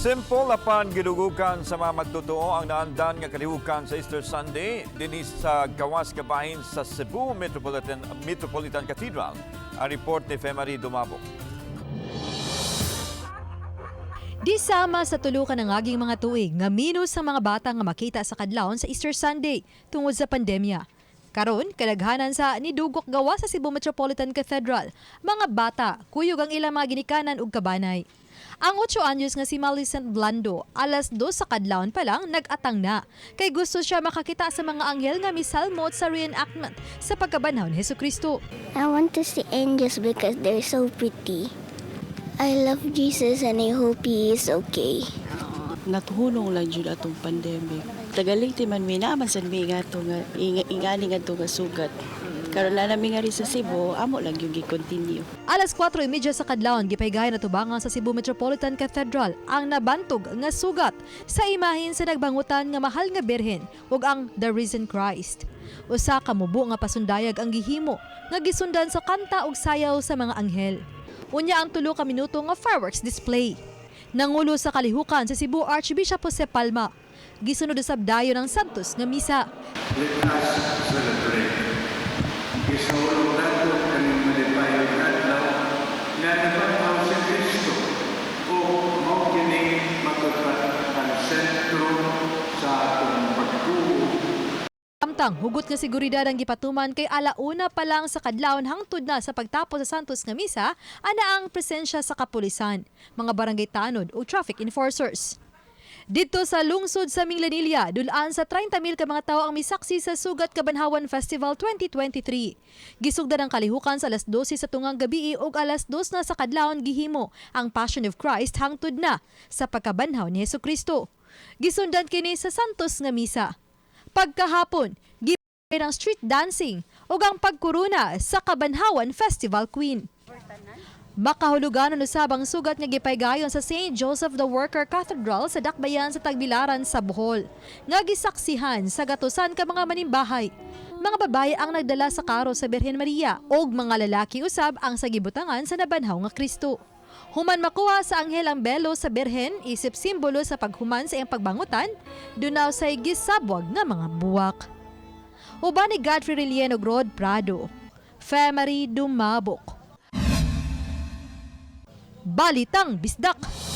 Simple apan gidugukan sa mga magtotoo ang naandan nga kalihukan sa Easter Sunday dinhi sa gawas kabahin sa Cebu Metropolitan Cathedral. Ang report ni Femari Dumabok. Di sama sa tulukan ng aging mga tuig nga minus sa mga bata nga makita sa kadlawon sa Easter Sunday tungod sa pandemya. Karon, kadaghanan sa nidugok gawa sa Cebu Metropolitan Cathedral, mga bata, kuyog ang ilang mga ginikanan ug kabanay. Ang 8 anyos nga si Millicent Blando, alas 2 sa kadlawon pa lang nag-atang na. Kay gusto siya makakita sa mga anghel nga misalmot sa reenactment sa pagkabanhaw ni Jesucristo. I want to see angels because they're so pretty. I love Jesus and I hope He is okay. Natuhulong lang dyan atong pandemic. Tagalig ti man minaman sa mi nga ito nga ingani nga ito nga sugat. Karon lang namin nga rin sa Cebu, amo lang yung gi-continue. Alas 4:30 sa kadlawon gipaygayon na tubangan sa Cebu Metropolitan Cathedral ang nabantog nga sugat sa imahin sa nagbangutan nga mahal nga birhen ug ang The Risen Christ. Usa ka mubo nga pasundayag ang gihimo nga gisundan sa kanta ug sayaw sa mga anghel. Unya ang 3 ka minuto nga fireworks display. Nangulo sa kalihukan sa Cebu Archbishop Jose Palma. Gisunod usab dayon ang Santos nga misa. Let us celebrate. Isulong nato kaning malipayon adlaw nga nabanhaw si Kristo o mao kini magpapang sentro sa atong pagtuo. Samtang hugot nga seguridad ang gipatuman kay alauna pa lang sa kadlawon hangtod na sa pagtapos sa Santos nga misa ana ang presensya sa kapulisan, mga barangay tanod o traffic enforcers. Dito sa lungsod sa Minglanilla, dulaan sa 30,000 ka mga tao ang misaksi sa Sugat Kabanhawan Festival 2023. Gisugdan ang kalihukan sa alas 12 sa tungang gabi ug alas 2 na sa kadlawon gihimo ang Passion of Christ hangtod na sa pagkabanhaw ni Jesucristo. Gisundan kini sa Santos nga misa. Pagkahapon, gibay ng street dancing ug ang pagkuruna sa Kabanhawan Festival Queen. Makahulugan usab ang sugat nga gipaygayon sa St. Joseph the Worker Cathedral sa Dakbayan sa Tagbilaran sa Bohol. Nga gisaksihan sa gatusan ka mga manimbahay. Mga babae ang nagdala sa karo sa Birhen Maria ug mga lalaki usab ang sagibutangan sa nabanhaw nga Kristo. Human makuha sa anghel ang belo sa Birhen isip simbolo sa paghuman sa iyang pagbangutan, dunaw say gisabwag nga mga buwak. Uban ni Godfrey Relieno Rod Prado, Femari Dumabok. Balitang Bisdak.